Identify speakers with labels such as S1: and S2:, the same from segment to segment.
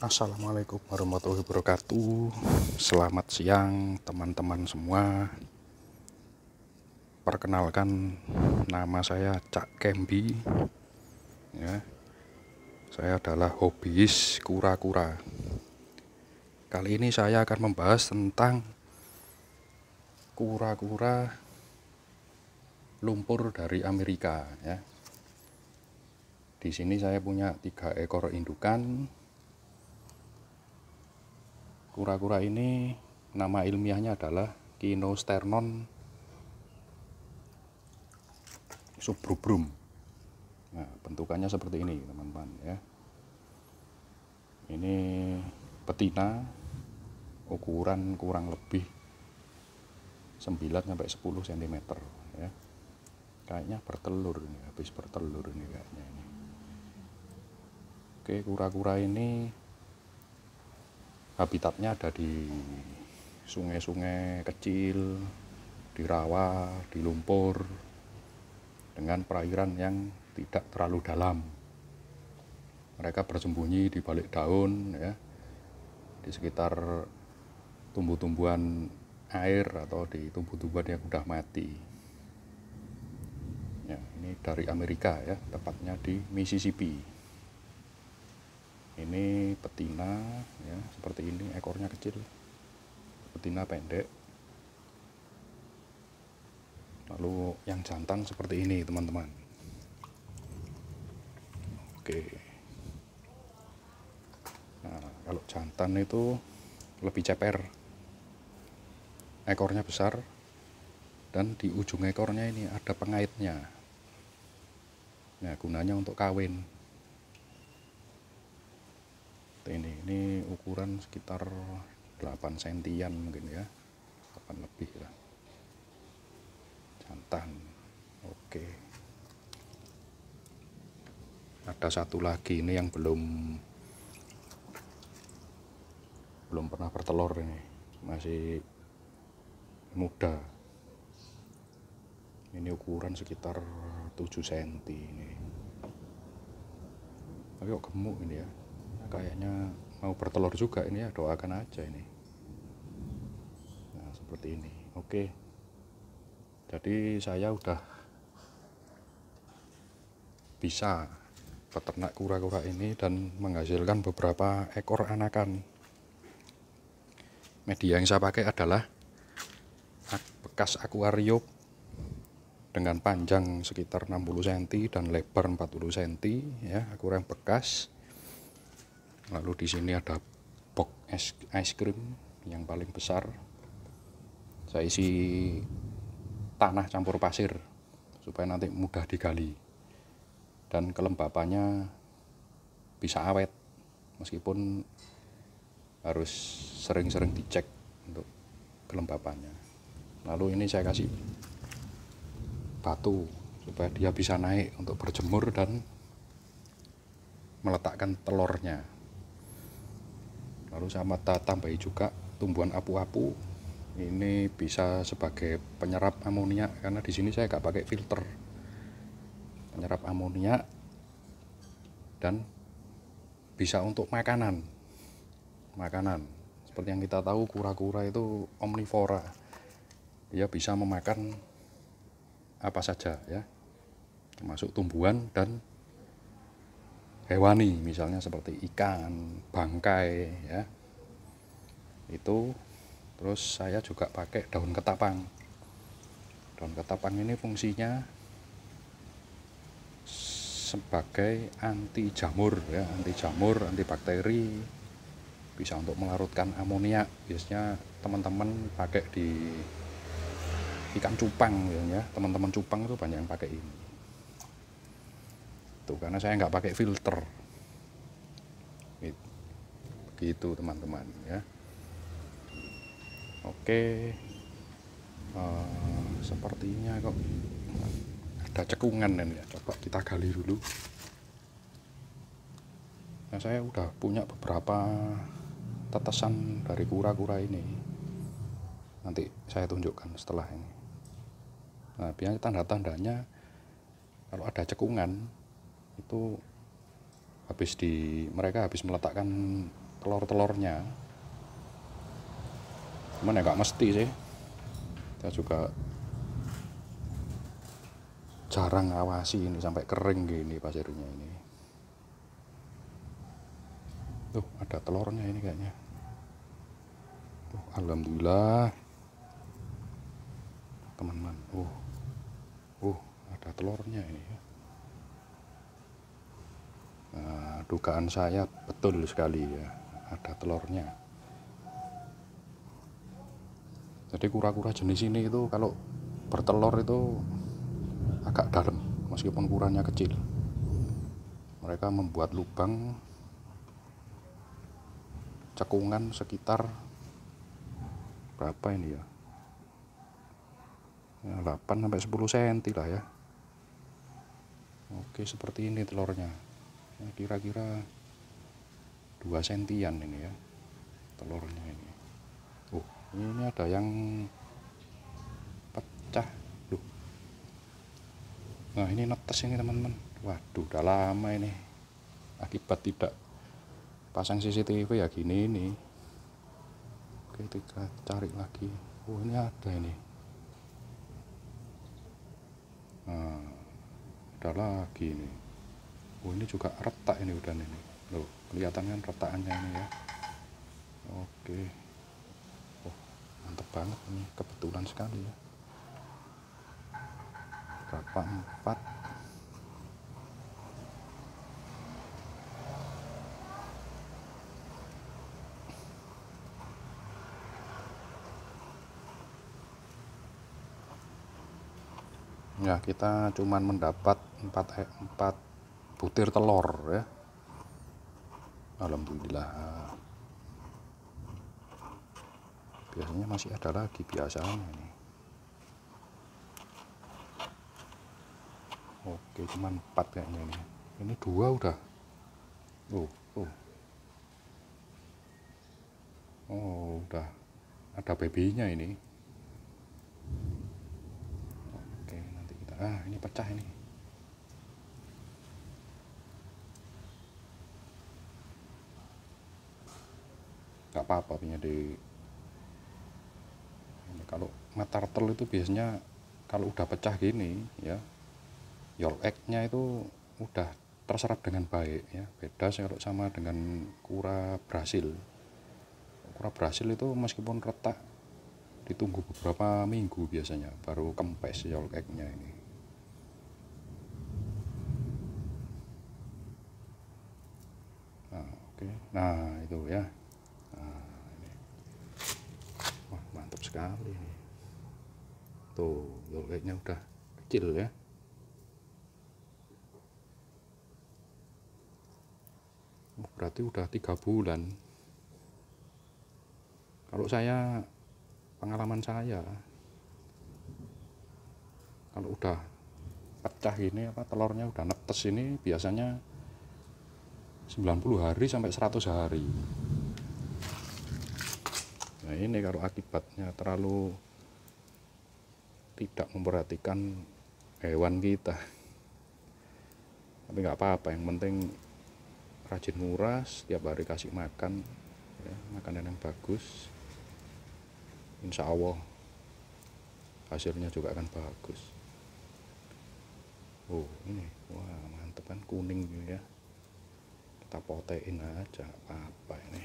S1: Assalamualaikum warahmatullahi wabarakatuh. Selamat siang teman-teman semua. Perkenalkan, nama saya Cak Kembi ya. Saya adalah hobiis kura-kura. Kali ini saya akan membahas tentang kura-kura lumpur dari Amerika ya. Di sini saya punya 3 ekor indukan. Kura-kura ini nama ilmiahnya adalah Kinosternon subrubrum. Nah, bentukannya seperti ini teman-teman ya. Ini betina, ukuran kurang lebih 9 sampai 10 cm ya. Kayaknya bertelur ini, habis bertelur ini kayaknya ini. Oke, kura-kura ini habitatnya ada di sungai-sungai kecil, di rawa, di lumpur, dengan perairan yang tidak terlalu dalam. Mereka bersembunyi di balik daun ya, di sekitar tumbuh-tumbuhan air atau di tumbuh-tumbuhan yang sudah mati ya. Ini dari Amerika ya, tepatnya di Mississippi. Ini betina ya, seperti ini, ekornya kecil, betina pendek. Lalu yang jantan seperti ini teman-teman. Oke, nah kalau jantan itu lebih ceper, ekornya besar, dan di ujung ekornya ini ada pengaitnya. Nah, gunanya untuk kawin. Ini ukuran sekitar 8 sentian mungkin ya, 8 lebih lah, jantan. Oke, ada satu lagi ini yang belum pernah bertelur, ini masih muda. Ini ukuran sekitar 7 cm ini. Tapi kok gemuk ini ya, kayaknya mau bertelur juga ini ya, doakan aja ini. Nah, seperti ini. Oke, jadi saya udah bisa peternak kura-kura ini dan menghasilkan beberapa ekor anakan. Media yang saya pakai adalah bekas akuarium dengan panjang sekitar 60 cm dan lebar 40 cm ya, akuarium bekas. Lalu di sini ada box es krim yang paling besar. Saya isi tanah campur pasir supaya nanti mudah digali, dan kelembapannya bisa awet meskipun harus sering-sering dicek untuk kelembapannya. Lalu ini saya kasih batu supaya dia bisa naik untuk berjemur dan meletakkan telurnya. Lalu saya tambahi juga tumbuhan apu-apu. Ini bisa sebagai penyerap amonia, karena di sini saya nggak pakai filter. Penyerap amonia dan bisa untuk makanan. Seperti yang kita tahu, kura-kura itu omnivora. Dia bisa memakan apa saja ya, termasuk tumbuhan dan hewani, misalnya seperti ikan, bangkai ya. Itu terus saya juga pakai daun ketapang. Daun ketapang ini fungsinya sebagai anti jamur ya, anti bakteri, bisa untuk melarutkan amonia. Biasanya teman-teman pakai di ikan cupang ya, teman-teman cupang itu banyak yang pakai ini. Tuh, karena saya nggak pakai filter. Begitu teman-teman ya. Oke, sepertinya kok ada cekungan ini ya. Coba kita gali dulu. Nah, saya udah punya beberapa tetesan dari kura-kura ini. Nanti saya tunjukkan setelah ini. Nah, biasanya tanda-tandanya kalau ada cekungan itu mereka habis meletakkan telur-telurnya. Cuman ya nggak mesti sih, kita juga jarang ngawasi ini sampai kering gini pasirnya ini. Tuh ada telurnya ini kayaknya. Tuh, alhamdulillah teman-teman. Ada telurnya ini ya. Nah, dugaan saya betul sekali ya, ada telurnya. Jadi kura-kura jenis ini itu kalau bertelur itu agak dalam, meskipun kuranya kecil. Mereka membuat lubang cekungan sekitar berapa ini ya? 8-10 cm lah ya. Oke, seperti ini telurnya. Kira-kira 2 sentian ini ya telurnya ini. Ini ada yang pecah. Nah, ini netes ini teman-teman. Waduh, udah lama ini. Akibat tidak pasang CCTV ya gini ini. Oke, kita cari lagi. Ini ada ini. Nah, ada lagi ini. Ini juga retak ini udah ini. Loh, kelihatan kan retakannya ini ya. Oke. Mantap banget ini, kebetulan sekali ya. Berapa 4. Ya, kita cuman mendapat 4 butir telur ya. Alhamdulillah. Biasanya masih ada lagi biasanya ini. Oke, cuman 4 kayaknya ini. Ini 2 udah. Udah ada babynya ini. Oke, nanti kita ini pecah ini. Nggak apa-apa punya di ini. Kalau mata turtle itu biasanya kalau udah pecah gini ya, yolk egg-nya itu udah terserap dengan baik ya. Beda kalau sama dengan kura Brasil. Kura Brasil itu meskipun retak ditunggu beberapa minggu biasanya baru kempes yolk egg-nya ini. Nah, oke. Nah, itu ya. Nah, ini. Wah, mantap sekali ini. Tuh, yolk egg-nya udah kecil ya. Berarti udah 3 bulan. Kalau saya, pengalaman saya, kalau udah pecah ini telurnya udah netes ini biasanya 90 hari sampai 100 hari. Nah, ini kalau akibatnya terlalu tidak memperhatikan hewan kita. Tapi nggak apa-apa, yang penting rajin nguras, tiap hari kasih makan ya, makanan yang bagus. Insya Allah hasilnya juga akan bagus. Ini wah mantep kan, kuning gitu ya. Kita potein aja apa ini.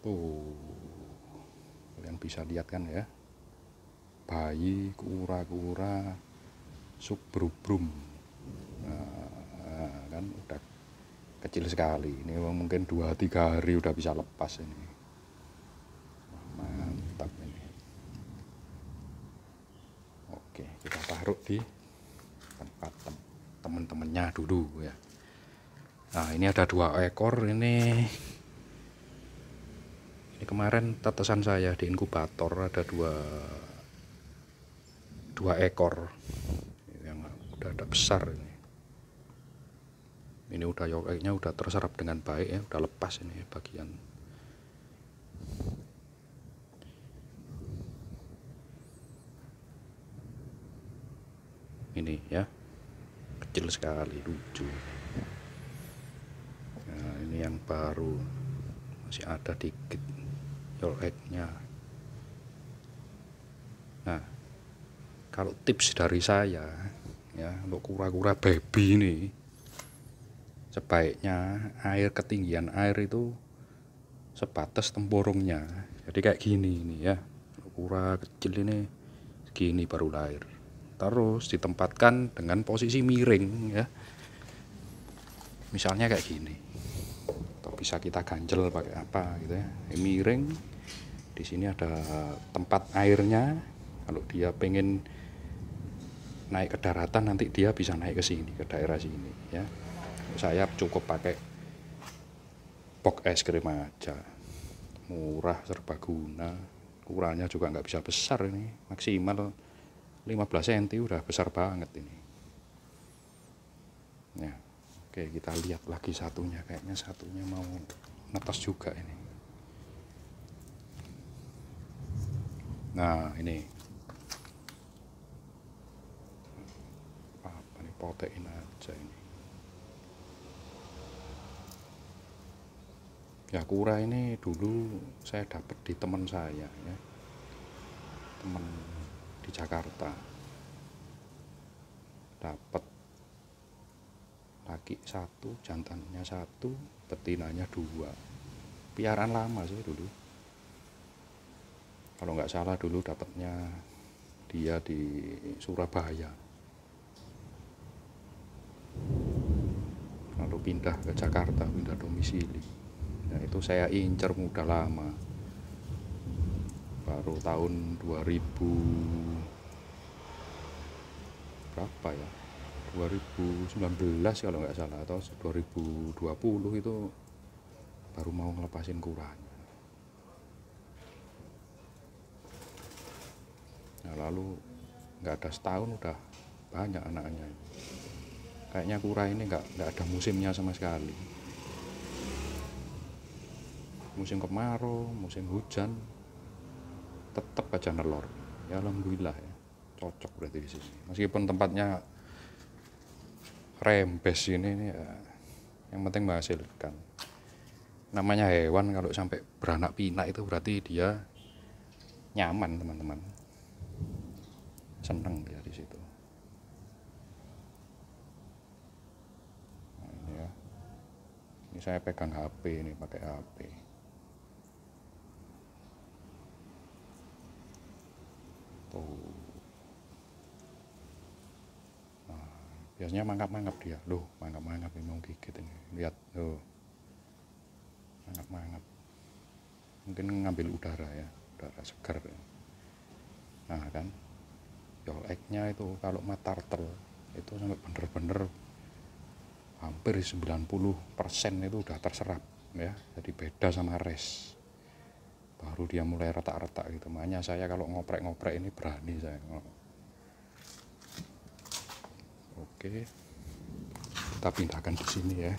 S1: Kalian bisa lihat kan ya, bayi kura-kura subrubrum. Nah, kan udah kecil sekali ini, mungkin 2-3 hari udah bisa lepas ini. Mantap ini. Oke, kita taruh di tempat teman-temannya dulu ya. Nah, ini ada 2 ekor ini kemarin tetesan saya di inkubator ada 2 ekor yang udah ada besar ini. Ini udah yolk egg-nya udah terserap dengan baik ya, udah lepas ini bagian. ini ya, kecil sekali, lucu. Nah, ini yang baru, masih ada dikit yolk egg-nya. Nah, kalau tips dari saya ya, untuk kura-kura baby ini, sebaiknya ketinggian air itu sebatas tempurungnya. Jadi kayak gini ini ya, kura kecil ini segini baru lahir. Terus ditempatkan dengan posisi miring ya, misalnya kayak gini, atau bisa kita ganjel pakai apa gitu ya, miring. Di sini ada tempat airnya, kalau dia pengen naik ke daratan nanti dia bisa naik ke sini, ke daerah sini ya. Saya cukup pakai box es krim aja, murah, serbaguna. Ukurannya juga nggak bisa besar ini, maksimal 15 cm udah besar banget ini ya. Oke, kita lihat lagi satunya, kayaknya satunya mau netes juga ini. Nah, ini apa nih, protein aja ini ya. Kura ini dulu saya dapat di teman saya ya, teman di Jakarta. Dapat laki satu, jantannya satu, betinanya dua. Piaraan lama sih dulu, kalau nggak salah dulu dapatnya dia di Surabaya, lalu pindah ke Jakarta, pindah domisili. Nah, itu saya incer udah lama, baru tahun 2000 berapa ya, 2019 kalau nggak salah, atau 2020 itu baru mau ngelepasin kuranya. Nah, lalu nggak ada setahun udah banyak anaknya. Kayaknya kura ini nggak ada musimnya sama sekali. Musim kemarau, musim hujan, tetap aja nelor. Ya alhamdulillah ya, cocok berarti di sini. Meskipun tempatnya rembes ini ya, yang penting menghasilkan. Namanya hewan kalau sampai beranak pinak itu berarti dia nyaman, teman-teman. Seneng dia di situ. Nah, ini ya. Ini saya pegang HP ini, pakai HP. Tuh. Nah, biasanya mangap-mangap dia. Loh, mangap-mangap ini mau gigit ini. Lihat, loh. Mangap-mangap. Mungkin ngambil udara ya, udara segar. Nah kan, yolk egg-nya itu kalau turtle itu sampai bener-bener hampir 90% itu udah terserap ya. Jadi beda sama res, baru dia mulai retak-retak gitu. Makanya saya kalau ngoprek-ngoprek ini berani saya. Oke, kita pindahkan di sini ya.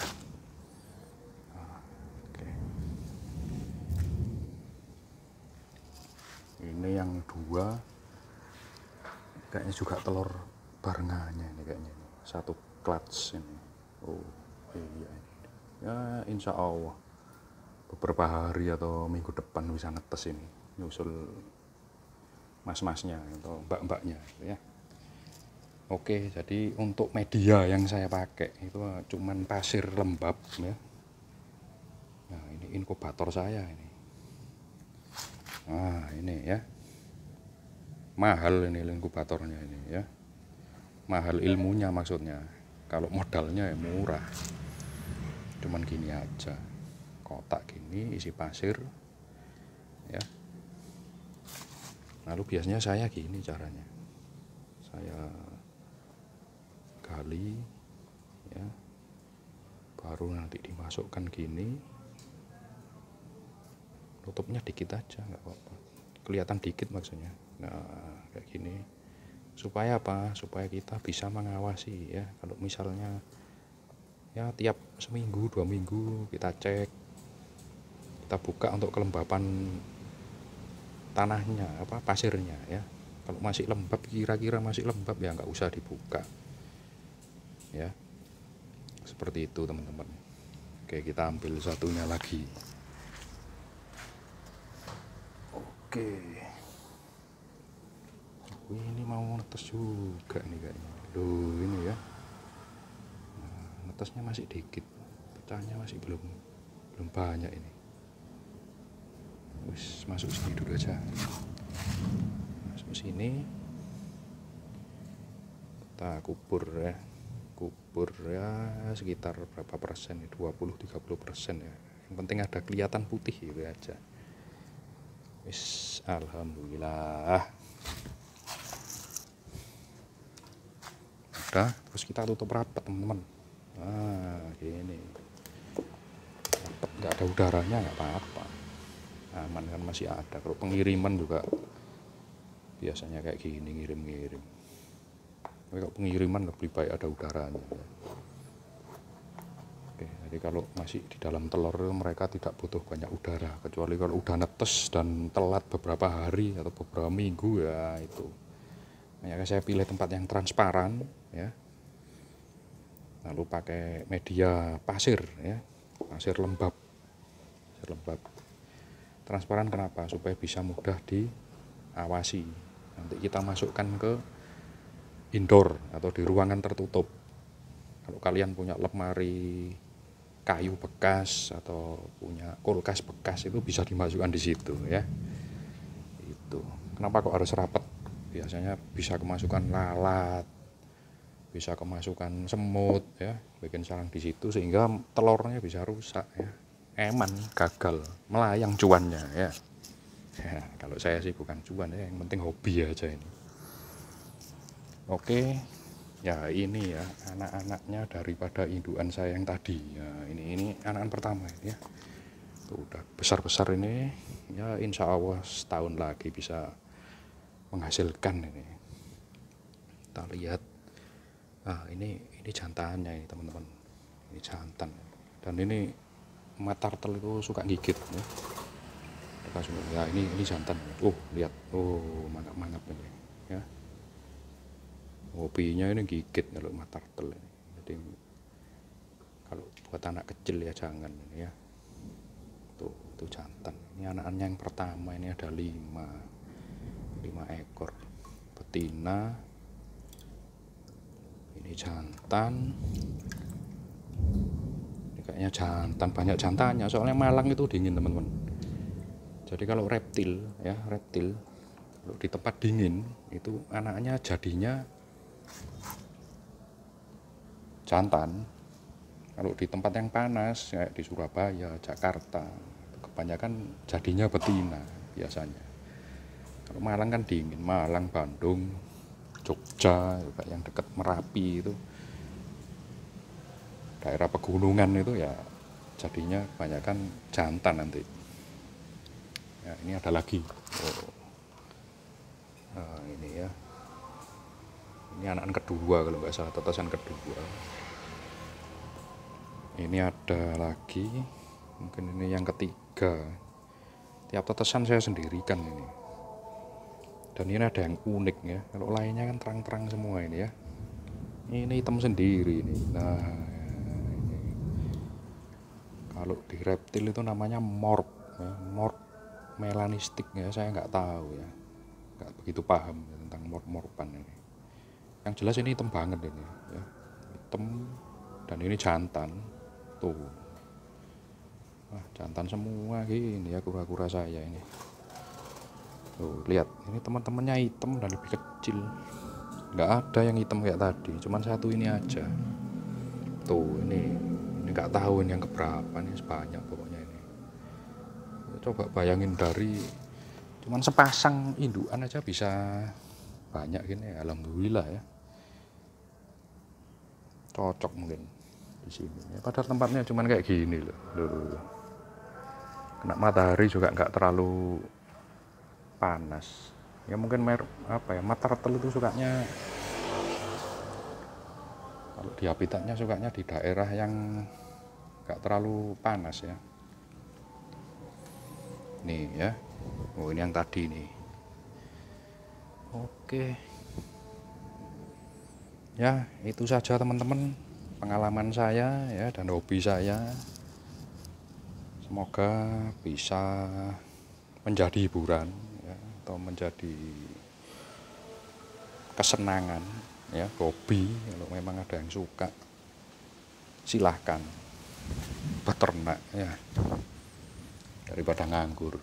S1: Oke, ini yang dua kayaknya juga telur barengannya ini kayaknya, satu clutch ini. Oh iya, ya insya Allah beberapa hari atau minggu depan bisa netes ini, nyusul mas-masnya atau mbak-mbaknya ya. Oke, jadi untuk media yang saya pakai itu cuman pasir lembab ya. Nah, ini inkubator saya ini. Nah, ini ya, mahal ini inkubatornya ini ya, mahal ilmunya maksudnya. Kalau modalnya ya murah, cuman gini aja, kotak gini isi pasir ya. Lalu biasanya saya gini caranya, saya gali ya, baru nanti dimasukkan gini, tutupnya dikit aja nggak apa-apa, kelihatan dikit maksudnya. Nah kayak gini, supaya apa, supaya kita bisa mengawasi ya. Kalau misalnya ya tiap seminggu 2 minggu kita cek, kita buka untuk kelembapan tanahnya, pasirnya ya. Kalau masih lembab, kira-kira masih lembab ya nggak usah dibuka ya, seperti itu teman-teman. Oke, kita ambil satunya lagi. Oke, ini mau netes juga nih kayaknya. Loh ini ya, netesnya masih dikit, pecahnya masih belum banyak ini. Wis, masuk sini dulu aja. Masuk sini, kita kubur ya sekitar berapa persen, 20-30% ya. Yang penting ada kelihatan putih gitu aja. Wis, alhamdulillah. Udah, terus kita tutup rapat teman-teman. Nah, gini. Rapat, nggak ada udaranya nggak apa-apa. Aman kan, masih ada. Kalau pengiriman juga biasanya kayak gini, ngirim-ngirim. Tapi kalau pengiriman lebih baik ada udaranya. Oke, jadi kalau masih di dalam telur mereka tidak butuh banyak udara, kecuali kalau udah netes dan telat beberapa hari atau beberapa minggu ya itu. Makanya saya pilih tempat yang transparan ya. Lalu pakai media pasir ya, pasir lembab. Transparan kenapa? Supaya bisa mudah diawasi. Nanti kita masukkan ke indoor atau di ruangan tertutup. Kalau kalian punya lemari kayu bekas atau punya kulkas bekas, itu bisa dimasukkan di situ ya. Itu. Kenapa kok harus rapat? Biasanya bisa kemasukan lalat, bisa kemasukan semut ya, bikin sarang di situ sehingga telurnya bisa rusak ya. Eman, gagal, melayang cuannya ya. Ya, kalau saya sih bukan cuan ya, yang penting hobi aja ini. Oke, ya ini ya anak-anaknya daripada indukan saya yang tadi ya. Ini anak-anak pertama ini ya. Tuh, udah besar-besar ini ya, insya Allah setahun lagi bisa menghasilkan ini. Kita lihat, ini jantannya ini teman-teman, ini jantan, dan ini turtle itu suka gigit ya. Ya ini jantan. Lihat, mantap ini ya. Hobinya ini gigit kalau turtle ini. Jadi kalau buat anak kecil ya jangan ini ya. Tuh jantan. Ini anak-anaknya yang pertama, ini ada 5 ekor betina. Ini jantan. Ini kayaknya jantan, banyak jantannya soalnya Malang itu dingin teman-teman. Jadi kalau reptil kalau di tempat dingin itu anaknya jadinya jantan. Kalau di tempat yang panas kayak di Surabaya, Jakarta, kebanyakan jadinya betina biasanya. Kalau Malang kan dingin, Malang, Bandung, Jogja, juga yang dekat Merapi itu, daerah pegunungan itu ya jadinya kebanyakan jantan nanti. Ya, ini ada lagi. Nah, ini ya. Ini anak kedua kalau nggak salah, tetesan kedua. Ini ada lagi, mungkin ini yang ketiga. Tiap tetesan saya sendirikan ini. Dan ini ada yang unik ya. Kalau lainnya kan terang-terang semua ini ya. Ini hitam sendiri ini. Nah, ini. Kalau di reptil itu namanya morp, ya. Morp melanistik ya. Saya nggak tahu ya. Nggak begitu paham ya, tentang morp-morpan ini. Yang jelas ini hitam banget ini ya. Hitam, dan ini jantan. Tuh. Wah, jantan semua gini ya kura-kura saya ini. Tuh, lihat. Ini teman-temannya hitam dan lebih kecil. Nggak ada yang hitam kayak tadi, cuman satu ini aja. Tuh, ini nggak tahu ini yang keberapa nih, sebanyak pokoknya ini. Coba bayangin, dari cuman sepasang indukan aja bisa banyak gini ya. Alhamdulillah ya. Cocok mungkin di sini ya, padahal tempatnya cuman kayak gini loh. Kena matahari juga nggak terlalu panas ya. Mungkin turtle itu sukanya, kalau di habitatnya sukanya di daerah yang nggak terlalu panas ya. Nih ya, ini yang tadi nih. Oke, ya itu saja teman-teman pengalaman saya ya dan hobi saya. Semoga bisa menjadi hiburan ya, atau menjadi kesenangan ya, hobi. Kalau memang ada yang suka silahkan beternak ya, daripada nganggur.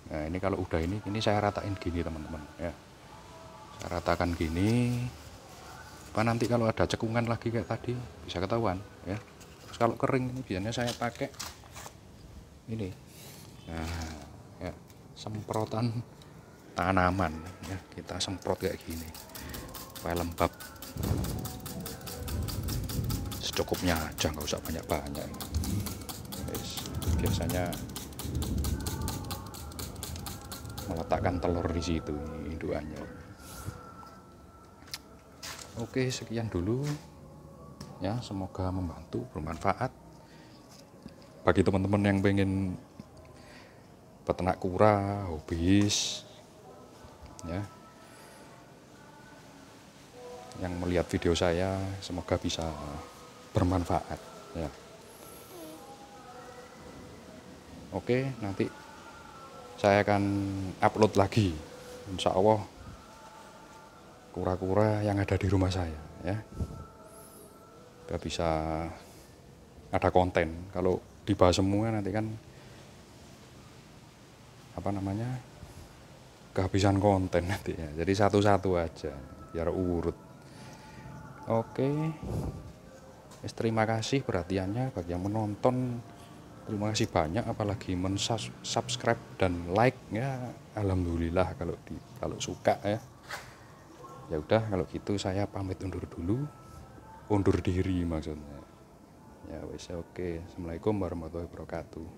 S1: Nah ini kalau udah ini saya ratain gini teman-teman ya, saya ratakan gini, apa nanti kalau ada cekungan lagi kayak tadi bisa ketahuan ya. Terus kalau kering ini biasanya saya pakai ini, nah ya, semprotan tanaman ya, kita semprot kayak gini supaya lembab, secukupnya aja, nggak usah banyak-banyak. Biasanya meletakkan telur di situ indukannya. Oke, sekian dulu ya, semoga membantu, bermanfaat bagi teman-teman yang pengen peternak kura, hobis ya, yang melihat video saya, semoga bisa bermanfaat ya. Oke, nanti saya akan upload lagi insya Allah kura-kura yang ada di rumah saya ya, udah bisa ada konten. Kalau dibahas semua nanti kan apa namanya, kehabisan konten nanti ya, jadi satu-satu aja biar urut. Oke, terima kasih perhatiannya bagi yang menonton, terima kasih banyak, apalagi subscribe dan like ya, alhamdulillah kalau suka ya. Ya udah kalau gitu saya pamit undur diri maksudnya ya. Wes, oke, assalamualaikum warahmatullahi wabarakatuh.